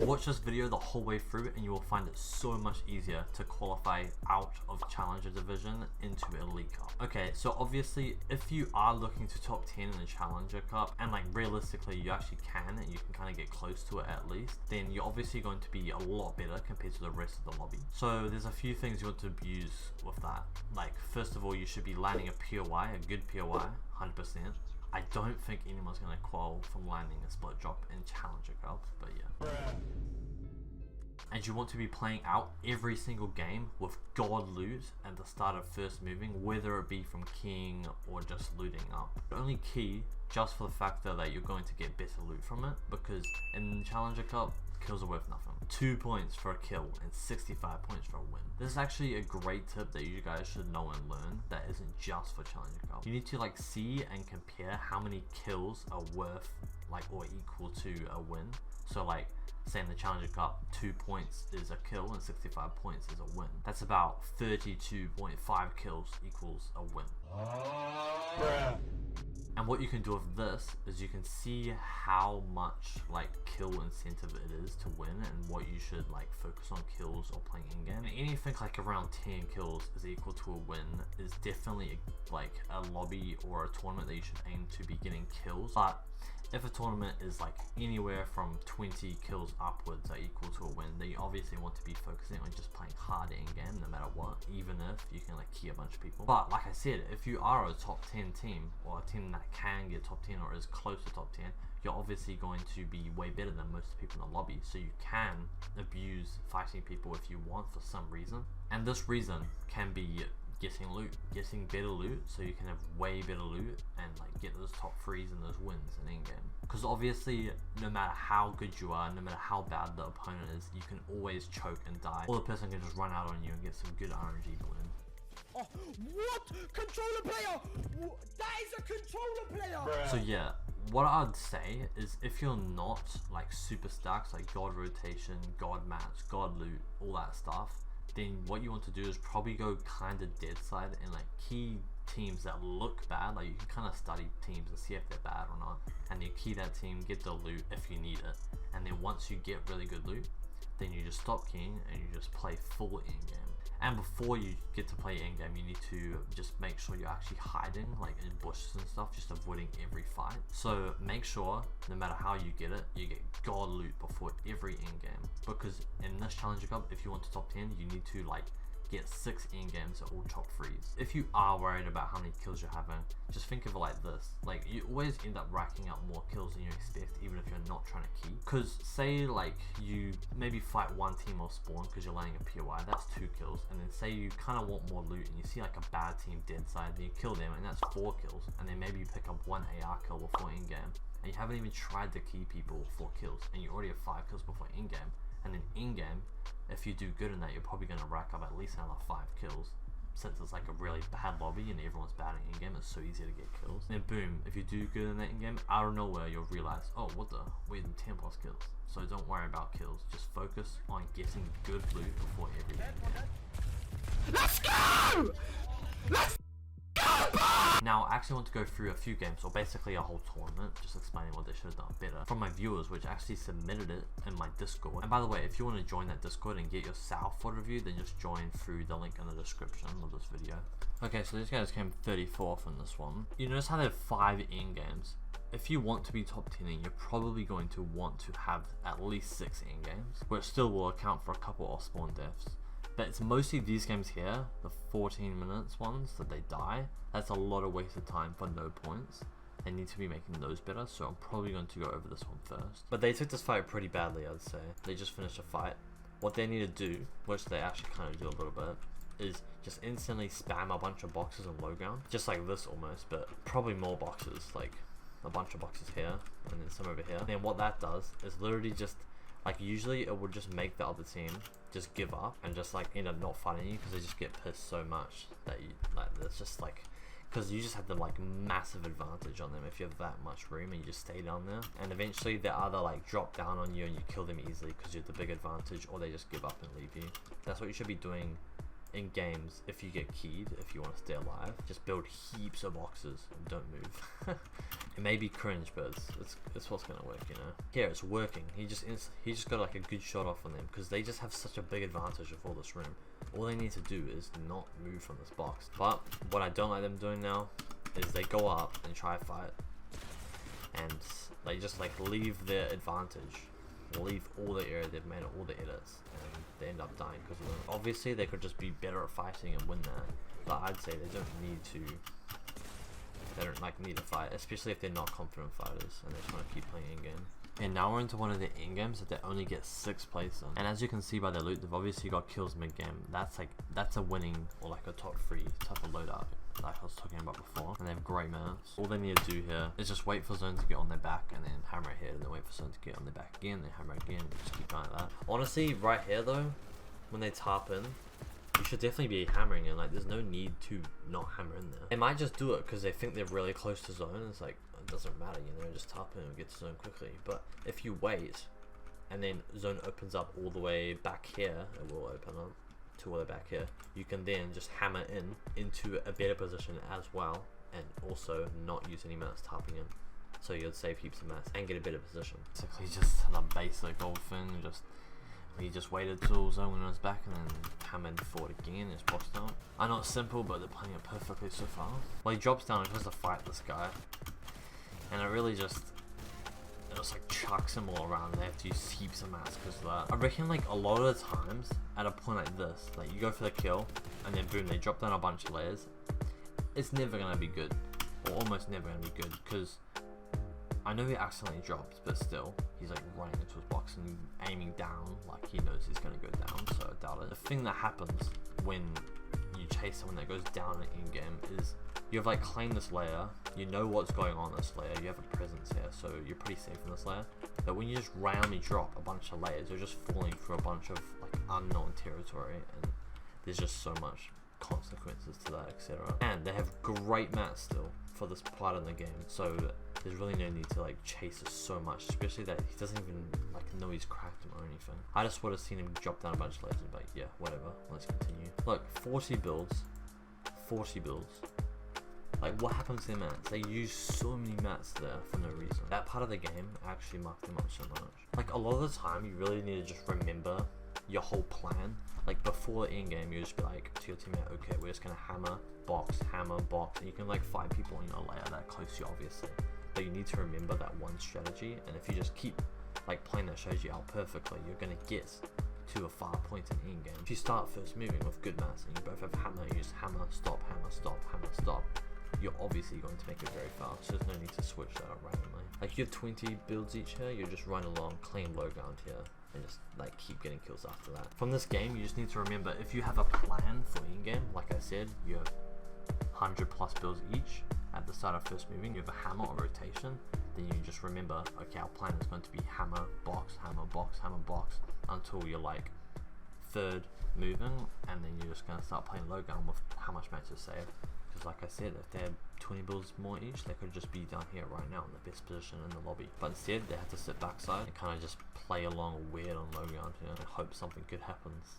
Watch this video the whole way through and you will find it so much easier to qualify out of Challenger Division into Elite Cup. Okay, so obviously if you are looking to top 10 in the Challenger Cup, and like realistically you actually can and you can kind of get close to it at least, then you're obviously going to be a lot better compared to the rest of the lobby. So there's a few things you want to abuse with that. Like first of all, you should be landing a POI, a good POI, 100%. I don't think anyone's going to qual from landing a split drop in Challenger Cup, but yeah. And you want to be playing out every single game with god loot at the start of first moving, whether it be from keying or just looting up. Only key just for the fact that you're going to get better loot from it, because in Challenger Cup, kills are worth nothing. 2 points for a kill and 65 points for a win. This is actually a great tip that you guys should know and learn that isn't just for Challenger Cup. You need to like see and compare how many kills are worth like or equal to a win. So like say in the Challenger Cup, 2 points is a kill and 65 points is a win. That's about 32.5 kills equals a win. And what you can do with this is you can see how much like kill incentive it is to win and what you should like focus on kills or playing in-game. And anything like around 10 kills is equal to a win is definitely like a lobby or a tournament that you should aim to be getting kills. But if a tournament is like anywhere from 20 kills upwards are equal to a win, then you obviously want to be focusing on just playing hard in-game no matter what, even if you can like key a bunch of people. But like I said, if you are a top 10 team or a team that can get top 10 or is close to top 10, you're obviously going to be way better than most people in the lobby, so you can abuse fighting people if you want for some reason. And this reason can be getting loot, getting better loot, so you can have way better loot and like get those top 3s and those wins in in-game. Because obviously no matter how good you are, no matter how bad the opponent is, you can always choke and die, or the person can just run out on you and get some good RNG blend. Oh, what? Controller player! That is a controller player! So yeah, what I'd say is if you're not like super stacks, like god rotation, god match, god loot, all that stuff, then what you want to do is probably go kind of dead side and like key teams that look bad. Like you can kind of study teams and see if they're bad or not, and you key that team, get the loot if you need it, and then once you get really good loot, then you just stop keying and you just play full in-game. And before you get to play in-game, you need to just make sure you're actually hiding like in bushes and stuff, just avoiding every fight. So make sure no matter how you get it, you get god loot before every in-game, because in this Challenger Cup, if you want to top 10, you need to like get 6 in-games at all top 3s. If you are worried about how many kills you're having, just think of it like this. Like you always end up racking up more kills than you expect, even if you're not trying to key. Because say like you maybe fight one team off spawn because you're landing a POI, that's 2 kills. And then say you kind of want more loot and you see like a bad team dead side, then you kill them and that's 4 kills. And then maybe you pick up 1 AR kill before in-game, and you haven't even tried to key people 4 kills, and you already have 5 kills before in-game. And then in-game, if you do good in that, you're probably going to rack up at least another 5 kills. Since it's like a really bad lobby and everyone's bad in in-game, it's so easy to get kills. And then boom, if you do good in that in-game, out of nowhere you'll realize, oh what the, we're in 10 plus kills. So don't worry about kills, just focus on getting good loot before every in-game. Let's go! Let's go! Now I actually want to go through a few games, or basically a whole tournament, just explaining what they should have done better from my viewers, which actually submitted it in my Discord. And by the way, if you want to join that Discord and get your South FUT review, then just join through the link in the description of this video. Okay, so these guys came 34th in this one. You notice how they have 5 in-games. If you want to be top 10ing, you're probably going to want to have at least 6 in-games, which still will account for a couple off spawn deaths. But it's mostly these games here, the 14 minutes ones that they die. That's a lot of wasted time for no points. They need to be making those better, so I'm probably going to go over this one first. But they took this fight pretty badly, I'd say. They just finished a fight. What they need to do, which they actually kind of do a little bit, is just instantly spam a bunch of boxes in low ground. Just like this almost, but probably more boxes, like a bunch of boxes here, and then some over here. And then what that does is literally just, like usually it would just make the other team just give up and just like end up not fighting you, because they just get pissed so much that you like, it's just like, because you just have the like massive advantage on them if you have that much room and you just stay down there, and eventually they either like drop down on you and you kill them easily because you have the big advantage, or they just give up and leave you. That's what you should be doing in games, if you get keyed, if you want to stay alive, just build heaps of boxes and don't move. It may be cringe, but it's what's gonna work, you know. Here it's working. He just got like a good shot off on them because they just have such a big advantage of all this room. All they need to do is not move from this box. But what I don't like them doing now is they go up and try fight, and they just like leave their advantage, leave all the area they've made, all the edits, and they end up dying because of them. Obviously they could just be better at fighting and win that, but I'd say they don't need to. They don't like need to fight, especially if they're not confident fighters and they just want to keep playing in game. And now we're into one of the end games that they only get 6th place on. And as you can see by their loot, they've obviously got kills mid game. That's a winning or like a top 3 type of loadout, like I was talking about before. And they have great mats. All they need to do here is just wait for zone to get on their back and then hammer it here, and then wait for zone to get on their back again, then hammer again, and just keep going like that. Honestly, right here though, when they tarp in, you should definitely be hammering in. Like, there's no need to not hammer in there. They might just do it because they think they're really close to zone. It's like, it doesn't matter, you know, just tap in and get to zone quickly. But if you wait and then zone opens up all the way back here, it will open up to all the way back here, you can then just hammer in into a better position as well, and also not use any mats tapping in. So you'd save heaps of mats and get a better position. Basically just the basic old thing, he just waited till zone was back and then hammered forward again. It's boxed out. I know it's simple, but they're playing it perfectly so far. Well, he drops down and tries to fight this guy, and it just like chucks him all around. They have to use heaps of mats because of that. I reckon like a lot of the times at a point like this, like you go for the kill and then boom, they drop down a bunch of layers. It's never gonna be good, or almost never gonna be good, because I know he accidentally drops, but still, he's like running into his box and aiming down like he knows he's gonna go down, so I doubt it. The thing that happens when you chase someone that goes down in game is you've like claimed this layer, you know what's going on in this layer, you have a presence here, so you're pretty safe in this layer. But when you just randomly drop a bunch of layers, you're just falling through a bunch of like unknown territory, and there's just so much consequences to that, etc. And they have great mats still for this part of the game, so there's really no need to like chase it so much, especially that he doesn't even like know he's cracked him or anything. I just would have seen him drop down a bunch of layers, but yeah, whatever, let's continue. Look, 40 builds. Like, what happens to their mats? They use so many mats there for no reason. That part of the game actually marked them up so much. Like, a lot of the time, you really need to just remember your whole plan. Like, before the end game, you just be like to your teammate, okay, we're just gonna hammer, box, and you can like fight people in your layer that close to you, obviously. But you need to remember that one strategy, and if you just keep like playing that strategy out perfectly, you're gonna get to a far point in end game. If you start first moving with good mats and you both have hammer, you just hammer, stop, you're obviously going to make it very fast. So there's no need to switch that up randomly. Like, you have 20 builds each here, you just run along, claim low ground here, and just like keep getting kills after that. From this game, you just need to remember, if you have a plan for in game, like I said, you have 100 plus builds each. At the start of first moving, you have a hammer or rotation, then you just remember, okay, our plan is going to be hammer, box, until you're like 3rd moving, and then you're just going to start playing low ground with how much mats you save. Because like I said, if they had 20 builds more each, they could just be down here right now in the best position in the lobby. But instead, they have to sit backside and kind of just play along weird on low ground here and hope something good happens.